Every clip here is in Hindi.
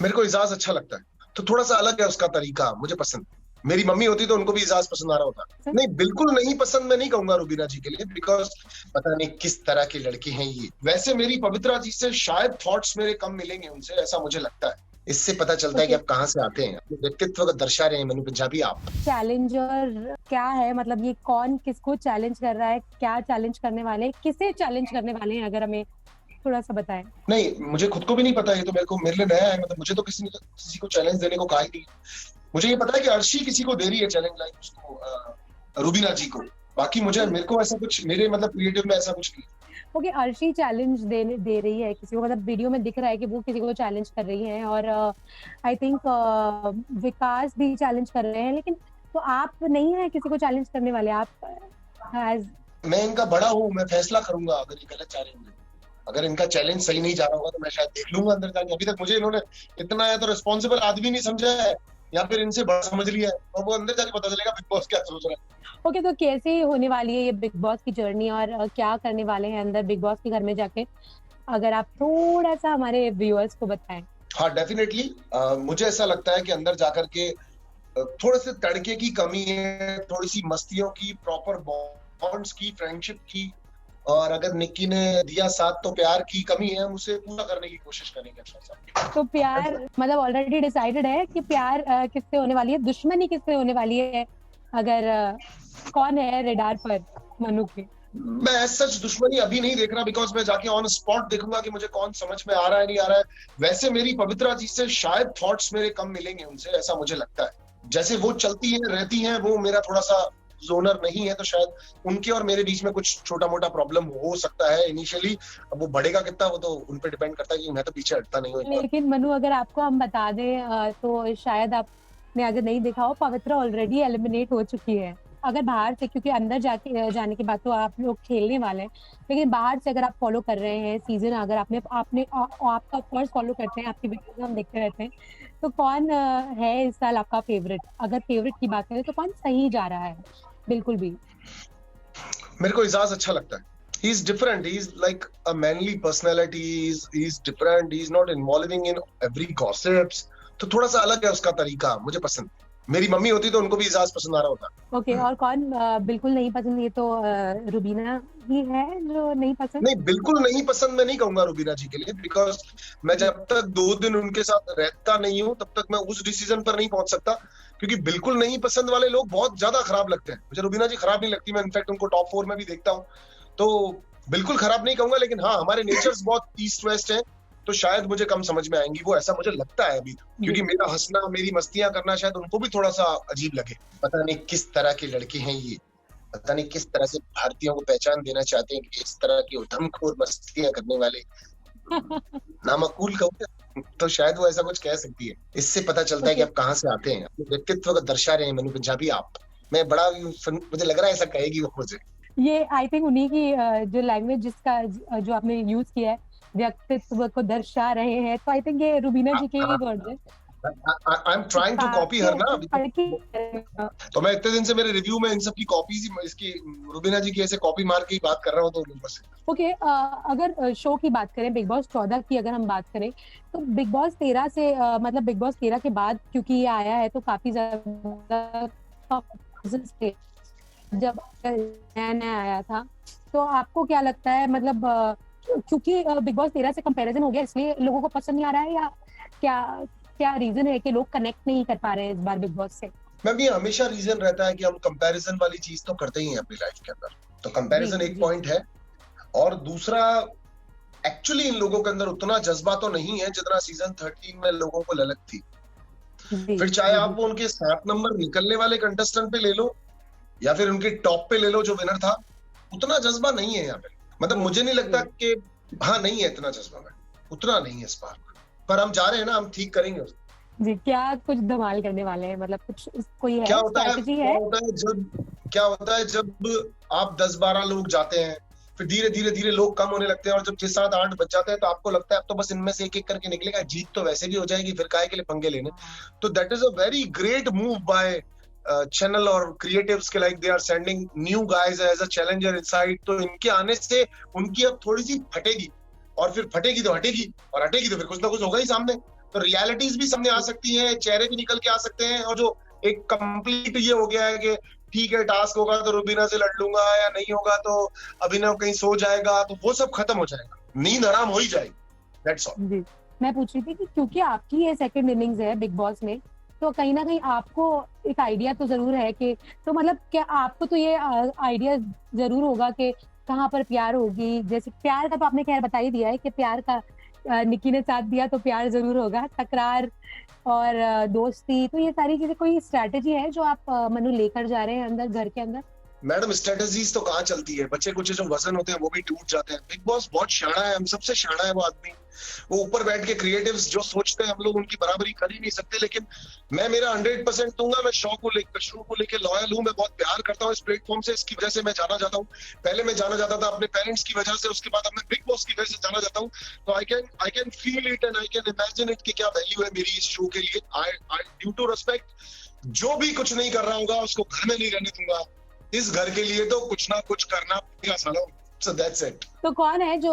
मेरे को एजाज अच्छा लगता है, तो थोड़ा सा अलग है उसका तरीका, मुझे पसंद। मेरी मम्मी होती तो उनको भी एजाज पसंद आ रहा होता। नहीं, बिल्कुल नहीं पसंद मैं नहीं कहूंगा रुबीना जी के लिए, बिकॉज पता नहीं किस तरह के लड़के हैं ये। वैसे मेरी पवित्रा जी से शायद थॉट्स मेरे कम मिलेंगे उनसे, ऐसा मुझे लगता है। इससे पता चलता है कि ओके, आप कहाँ से आते हैं, अपने व्यक्तित्व को दर्शा रहे हैं मनु पंजाबी आप। चैलेंजर क्या है? मतलब ये कौन किसको चैलेंज कर रहा है? क्या चैलेंज करने वाले हैं? किसे चैलेंज करने वाले हैं? अगर हमें थोड़ा सा बताएं। नहीं, मुझे खुद को भी नहीं पता, ये तो मेरे लिए नया है। मतलब मुझे तो किसी ने किसी को चैलेंज देने को कहा ही नहीं। मुझे ये पता है कि अर्शी किसी को दे रही है चैलेंज, लाइक उसको रुबीना जी को। बाकी मेरे को ऐसा कुछ, मेरे मतलब क्रिएटिव में ऐसा कुछ नहीं। ओके, अर्शी चैलेंज दे रही है किसी को, मतलब वीडियो में दिख रहा है कि वो किसी को चैलेंज कर रही है, और आई थिंक विकास भी चैलेंज कर रहे हैं, लेकिन तो आप नहीं है किसी को चैलेंज करने वाले? आप एज मैं इनका बड़ा हूँ, मैं फैसला करूंगा अगर ये गलत जा रहे होंगे। अगर इनका चैलेंज सही नहीं जा रहा होगा तो मैं शायद देख लूंगा अंदर जाके। अभी तक मुझे इन्होंने इतना या तो रिस्पॉन्सिबल आदमी नहीं समझा है, या फिर इनसे बड़ा समझ लिया है, और वो अंदर जाके पता चलेगा बिग बॉस क्या सोच रहा है। ओके, तो कैसे होने वाली है ये बिग बॉस की जर्नी, और क्या करने वाले हैं अंदर बिग बॉस के घर में जाके? अगर आप थोड़ा सा हमारे व्यूअर्स को बताएं। हाँ, डेफिनेटली। मुझे ऐसा लगता है कि अंदर जाकर के थोड़े से तड़के की कमी है, थोड़ी सी मस्तियों की, प्रॉपर बॉन्ड्स की, फ्रेंडशिप की, और अगर निक्की ने दिया साथ तो प्यार की कमी है, हम उसे पूरा करने की कोशिश करेंगे अच्छा सा। तो प्यार मतलब ऑलरेडी डिसाइडेड है कि प्यार किससे होने वाली है, दुश्मनी किससे होने वाली है? अगर कौन है रेडार पर मनु के? मैं सच दुश्मनी अभी नहीं देख रहा, बिकॉज मैं जाके ऑन स्पॉट देखूंगा कि मुझे कौन समझ में आ रहा है नहीं आ रहा है। वैसे मेरी पवित्रा जी से शायद थॉट्स मेरे कम मिलेंगे उनसे, ऐसा मुझे लगता है। जैसे वो चलती हैं रहती हैं, वो मेरा थोड़ा सा जोनर नहीं है, तो शायद उनके और मेरे बीच में कुछ छोटा मोटा प्रॉब्लम हो सकता है इनिशियली। अब वो बढ़ेगा कितना, वो तो उन पे डिपेंड करता है, कि मैं तो पीछे हटता नहीं हूँ। लेकिन मनु, अगर आपको हम बता दें तो शायद आपने अगर नहीं देखा हो, पवित्रा ऑलरेडी एलिमिनेट हो चुकी है। अगर बाहर से, क्योंकि अंदर जाने के बाद तो आप लोग खेलने वाले हैं, लेकिन बाहर से अगर आप फॉलो कर रहे हैं सीजन, अगर आपने आपने आपका ऑफकोर्स फॉलो करते हैं, आपकी वीडियोस हम देखते रहते हैं, तो कौन है इस साल आपका फेवरेट? अगर फेवरेट की बात करें तो कौन सही जा रहा है बिल्कुल भी? मेरे को एजाज अच्छा लगता है। He is different. He is like a manly personality. He's different. He's not involving in every gossips. तो थोड़ा सा अलग है उसका तरीका, मुझे पसंद। मेरी मम्मी होती तो उनको भी एजाज पसंद आ रहा होता। ओके, और कौन बिल्कुल नहीं पसंद? ये तो रुबीना ही है जो नहीं पसंद। नहीं, बिल्कुल नहीं पसंद मैं नहीं कहूंगा रुबीना जी के लिए, बिकॉज मैं जब तक 2 दिन उनके साथ रहता नहीं हूँ तब तक मैं उस डिसीजन पर नहीं पहुंच सकता। क्योंकि बिल्कुल नहीं पसंद वाले लोग बहुत ज्यादा खराब लगते हैं मुझे। रुबीना जी खराब नहीं लगती, मैं इनफैक्ट उनको टॉप 4 में भी देखता हूँ। तो बिल्कुल खराब नहीं कहूंगा, लेकिन हाँ, हमारे नेचर्स बहुत ईस्ट वेस्ट हैं, तो शायद मुझे कम समझ में आएंगी वो, ऐसा मुझे लगता है अभी। क्योंकि मेरा हंसना, मेरी मस्तियां करना शायद उनको भी थोड़ा सा अजीब लगे। पता नहीं किस तरह के लड़के हैं ये, पता नहीं किस तरह से भारतीयों को पहचान देना चाहते हैं कि इस तरह की उधमखोर मस्तियां करने वाले नामकूल कहूँ तो शायद वो ऐसा कुछ कह सकती है। इससे पता चलता है कि आप कहाँ से आते हैं, अपने व्यक्तित्व को दर्शा रहे हैं मनु पंजाबी आप। मैं बड़ा मुझे लग रहा है ऐसा कहेगी वो मुझे। ये आई थिंक उन्हीं की जो लैंग्वेज जिसका जो आपने यूज किया है, व्यक्तित्व को दर्शा रहे हैं, तो आई थिंक ये रुबीना जी के ही वर्ड्स हैं। I am trying to copy her ना अभी। पढ़ तो मैं इतने दिन से मेरे रिव्यू में इन सब की कॉपीज ही, इसकी रुबीना जी की ऐसे कॉपी मार के ही बात कर रहा हूँ, तो बस। ओके, अगर शो की बात करें, बिग बॉस 14 की अगर हम बात करें, तो बिग बॉस 13 से मतलब बिग बॉस 13 के बाद क्योंकि ये आया है, तो काफी ज्यादा जब नया नया आया था, तो आपको क्या लगता है? मतलब क्योंकि बिग बॉस 13 से कंपैरिजन हो गया, इसलिए लोगों को पसंद नहीं आ रहा है, या क्या क्या रीजन है कि लोग कनेक्ट नहीं कर पा रहे हैं इस बार बिग बॉस से? मैम, ये हमेशा रीजन रहता है कि हम कंपैरिजन वाली चीज तो करते ही हैं अपनी लाइफ के अंदर। तो कंपैरिजन एक पॉइंट है, और दूसरा, एक्चुअली इन लोगों के अंदर उतना जज्बा तो नहीं है जितना सीजन 13 में लोगों को ललक थी। फिर चाहे आप वो उनके 7 नंबर निकलने वाले कंटेस्टेंट पे ले लो, या फिर उनके टॉप पे ले लो जो विनर था, उतना जज्बा नहीं है यहाँ पे। मतलब मुझे नहीं लगता कि, हाँ, नहीं है इतना जज्बा, में उतना नहीं है स्पार्क। पर हम जा रहे हैं ना, हम ठीक करेंगे उसको। जी, क्या कुछ धमाल करने वाले हैं? मतलब कुछ कोई है, क्या होता है, स्ट्रैटेजी है? क्या होता है जब आप 10-12 लोग जाते हैं, फिर धीरे धीरे धीरे लोग कम होने लगते हैं, और जब 6-7-8 बच जाते हैं तो आपको लगता है अब तो बस इनमें से एक एक करके निकलेगा, जीत तो वैसे भी हो जाएगी, फिर काहे के लिए पंगे लेने। तो that is a very great move by channel और क्रिएटिव्स के, like they are sending new guys as a challenger inside. तो इनके आने से उनकी अब थोड़ी सी फटेगी, और फिर फटेगी तो हटेगी, और हटेगी तो फिर कुछ ना कुछ होगा ही सामने। तो रियलिटीज भी सामने आ सकती हैं, चेहरे भी निकल के आ सकते हैं, और जो एक कंप्लीट ये हो गया है कि ठीक है टास्क होगा तो रुबीना से लड़ लूंगा, या नहीं होगा तो अभिनव कहीं सो जाएगा, तो वो सब खत्म हो जाएगा, नींद आराम हो ही जाएगी। That's all. जी, मैं पूछ रही थी कि क्योंकि आपकी ये सेकंड इनिंग्स है बिग बॉस में, तो कहीं ना कहीं आपको एक आइडिया तो जरूर है कि, तो मतलब क्या आपको तो ये आइडिया जरूर होगा कि कहाँ पर प्यार होगी। जैसे प्यार का तो आपने खैर बता ही दिया है कि प्यार का निक्की ने साथ दिया तो प्यार जरूर होगा, तकरार और दोस्ती, तो ये सारी चीजें कोई स्ट्रैटेजी है जो आप मनु लेकर जा रहे हैं अंदर घर के अंदर? मैडम स्ट्रेटजीज तो कहाँ चलती है, बच्चे कुछ जो वजन होते हैं वो भी टूट जाते हैं। बिग बॉस बहुत शाना है, हम सबसे शाना है वो आदमी। वो ऊपर बैठ के क्रिएटिव्स जो सोचते हैं हम लोग उनकी बराबरी कर ही नहीं सकते, लेकिन मैं मेरा 100% दूंगा। मैं शो को लेकर लॉयल हूँ, मैं बहुत प्यार करता हूँ इस प्लेटफॉर्म से, इसकी वजह से मैं जाना चाहता हूँ। पहले मैं जाना चाहता था अपने पेरेंट्स की वजह से, उसके बाद अब मैं बिग बॉस की वजह से जाना चाहता हूँ। तो I can feel it and I can imagine it कि क्या वैल्यू है मेरी इस शो के लिए। आई ड्यू टू रिस्पेक्ट, जो भी कुछ नहीं कर रहा होगा उसको घर में नहीं रहने दूंगा। इस घर के लिए तो कुछ ना कुछ करना पड़ेगा सालों। So that's it. तो कौन है जो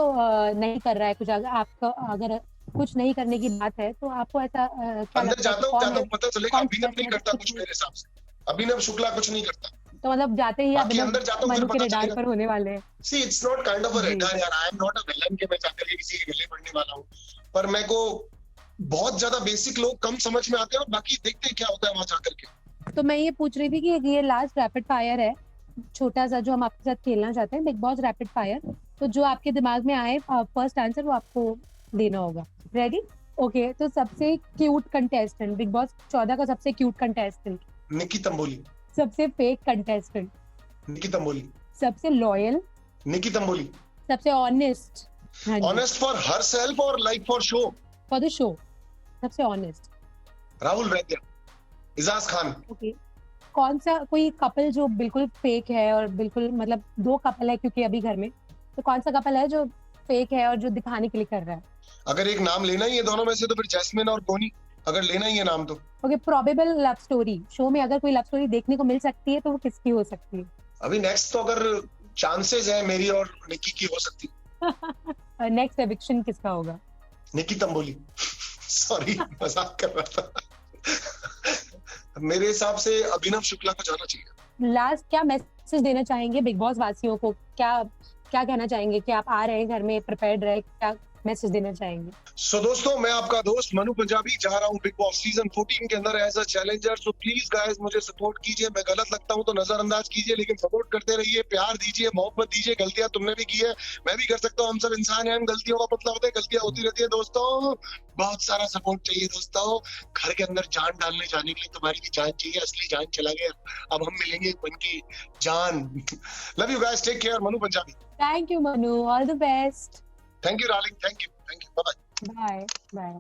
नहीं कर रहा है कुछ? अगर आपको अगर कुछ नहीं करने की बात है तो आपको ऐसा क्या अंदर लगता है जाता कौन हूँ है? पता चलेगा। कौन अभिनव नहीं है? करता कुछ मेरे हिसाब से, अभिनव शुक्ला कुछ नहीं करता। तो मतलब जाते ही बाकी अभिनव अंदर जाता हूँ फिर मनु के पता रडार चलेगा। पर होने वाले हैं। See, it's not kind of a ji. radar यार। I am not a villain के मैं जाकर के किसी के गले पड़ने वाला हूँ। पर मेरे को बहुत ज्यादा बेसिक लोग कम समझ में आते हैं, और बाकी देखते हैं क्या होता है वहां जाकर के। तो मैं ये पूछ रही थी कि ये लास्ट रैपिड फायर है, छोटा सा, जो हम आपके साथ खेलना चाहते हैं, बिग बॉस रैपिड फायर। तो जो आपके दिमाग में आए फर्स्ट आंसर वो आपको देना होगा। रेडी? ओके, तो सबसे क्यूट कंटेस्टेंट, बिग बॉस 14 का सबसे क्यूट कंटेस्टेंट। निकी तंबोली। सबसे फेक कंटेस्टेंट। निकी तंबोली। सबसे लॉयल। निकी तंबोली। सबसे ऑनेस्ट। हाँ जी, ऑनेस्ट फॉर हर सेल्फ और like for show. For the show सबसे ऑनेस्ट। राहुल वैद्य। इजाज खान। ओके, कौन सा कोई कपल जो बिल्कुल फेक है, और बिल्कुल मतलब दो कपल है क्योंकि अभी घर में, तो कौन सा कपल है जो फेक है और जो दिखाने के लिए कर रहा है? अगर एक नाम लेना ही है दोनों में से तो फिर जैस्मिन और बोनी, अगर लेना ही है नाम तो। Okay, probable love story, show में अगर कोई लव स्टोरी देखने को मिल सकती है तो वो किसकी हो सकती है? अभी नेक्स्ट तो अगर चांसेस है मेरी और निकी की हो सकती है। नेक्स्ट एविक्शन किसका होगा? निकी तंबोली। सॉरी मजाक कर रहा था। मेरे हिसाब से अभिनव शुक्ला को जाना चाहिए। लास्ट क्या मैसेज देना चाहेंगे बिग बॉस वासियों को? क्या क्या कहना चाहेंगे कि आप आ रहे हैं घर में, प्रिपेयर्ड रहे, क्या मैसेज देना चाहेंगे? सो दोस्तों, मैं आपका दोस्त मनु पंजाबी जा रहा हूँ बिग बॉस सीजन 14 के अंदर as a challenger. So please guys मुझे सपोर्ट कीजिए। मैं गलत लगता हूँ तो नजरअंदाज कीजिए, लेकिन सपोर्ट करते रहिए, प्यार दीजिए, मोहब्बत दीजिए। गलतियां तुमने भी की है, मैं भी कर सकता हूँ, हम सब इंसान हैं। गलतियों का मतलब होता है, गलतियां होती रहती है दोस्तों। बहुत सारा सपोर्ट चाहिए दोस्तों। घर के अंदर जान डालने जाने के लिए तुम्हारी भी जान चाहिए, असली जान चला गया, अब हम मिलेंगे बन की जान। Love you guys, take care. Manu Punjabi. Thank you Manu, all the best. Thank you darling, thank you, bye bye. Bye bye.